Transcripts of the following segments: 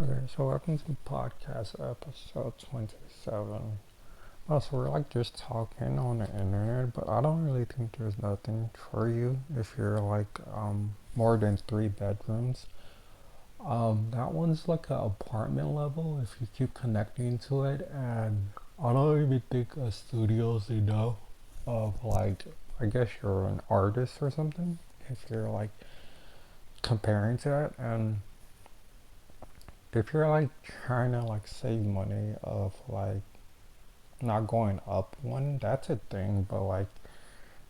Okay, so welcome to the podcast episode 27. So we're like just talking on the internet, but I don't really think there's nothing for you if you're like more than 3 bedrooms. That one's like an apartment level if you keep connecting to it, and I don't even think a studio's enough of like, I guess you're an artist or something if you're like comparing to that. And if you're like trying to like save money of like not going up one, that's a thing, but like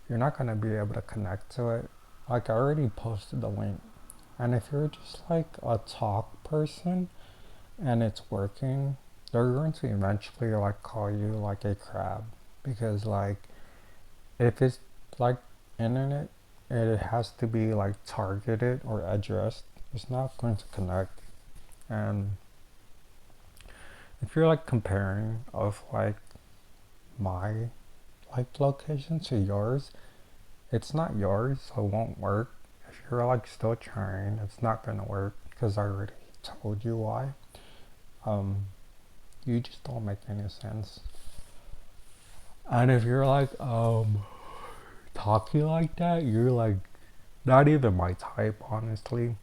you're not gonna be able to connect to it. Like I already posted the link. And if you're just like a talk person and it's working, they're going to eventually like call you like a crab. Because like if it's like internet, it has to be like targeted or addressed. It's not going to connect. And if you're like comparing of like my like location to yours, it's not yours, so it won't work. If you're like still trying, it's not gonna work because I already told you why. Um, you just don't make any sense. And if you're like talking like that, you're like not even my type, honestly.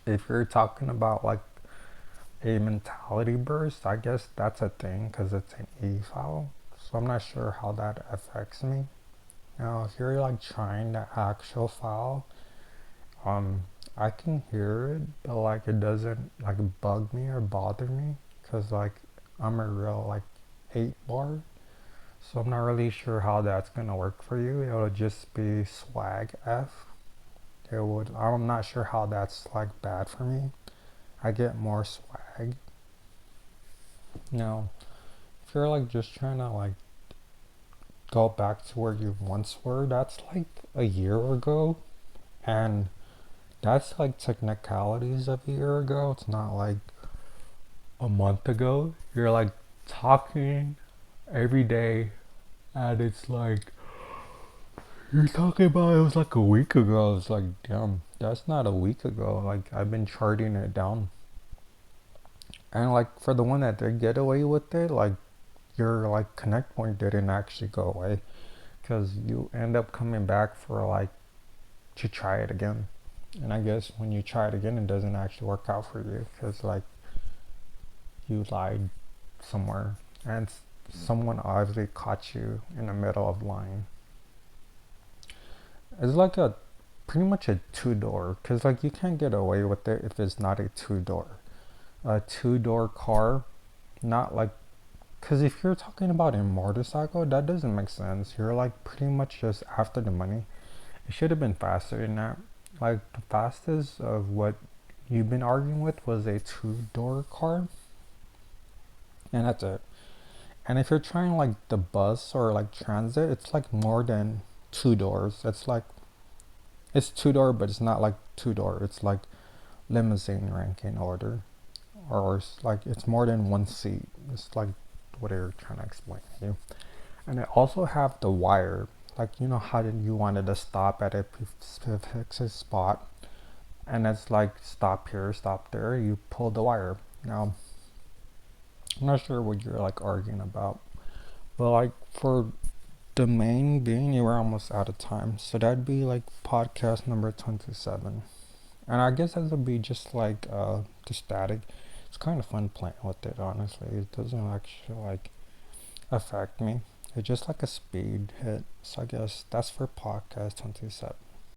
If you're talking about like a mentality burst, I guess that's a thing because it's an E file. So I'm not sure how that affects me. Now, if you're like trying the actual file, um, I can hear it, but like it doesn't like bug me or bother me because like I'm a real like 8 bar, so I'm not really sure how that's gonna work for you. It'll just be swag F. It would. I'm not sure how that's like bad for me. I get more swag. Now, if you're like just trying to like go back to where you once were, that's like a year ago, and that's like technicalities of a year ago. It's not like a month ago. You're like talking every day, and it's like you're talking about it was like a week ago. It's like, damn, that's not a week ago. Like I've been charting it down, and like for the one that did get away with it, like your like connect point didn't actually go away because you end up coming back for like to try it again. And I guess when you try it again, it doesn't actually work out for you because like you lied somewhere and someone obviously caught you in the middle of lying. It's like a pretty much a two door because like you can't get away with it if it's not a two door. A two-door car, not like because if you're talking about a motorcycle, that doesn't make sense. You're like pretty much just after the money. It should have been faster than that. Like the fastest of what you've been arguing with was a two-door car, and that's it. And if you're trying like the bus or like transit, it's like more than two doors. It's like it's two-door, but it's not like two-door. It's like limousine ranking order, or it's like it's more than one seat. It's like what they're trying to explain to you. And they also have the wire. Like you know how you wanted to stop at a specific spot, and it's like stop here, stop there. You pull the wire. Now I'm not sure what you're like arguing about, but like for the main being, you were almost out of time. So that'd be like podcast number 27. And I guess that would be just like the static. It's kind of fun playing with it, honestly. It doesn't actually like affect me. It's just like a speed hit. So I guess that's for podcast 27.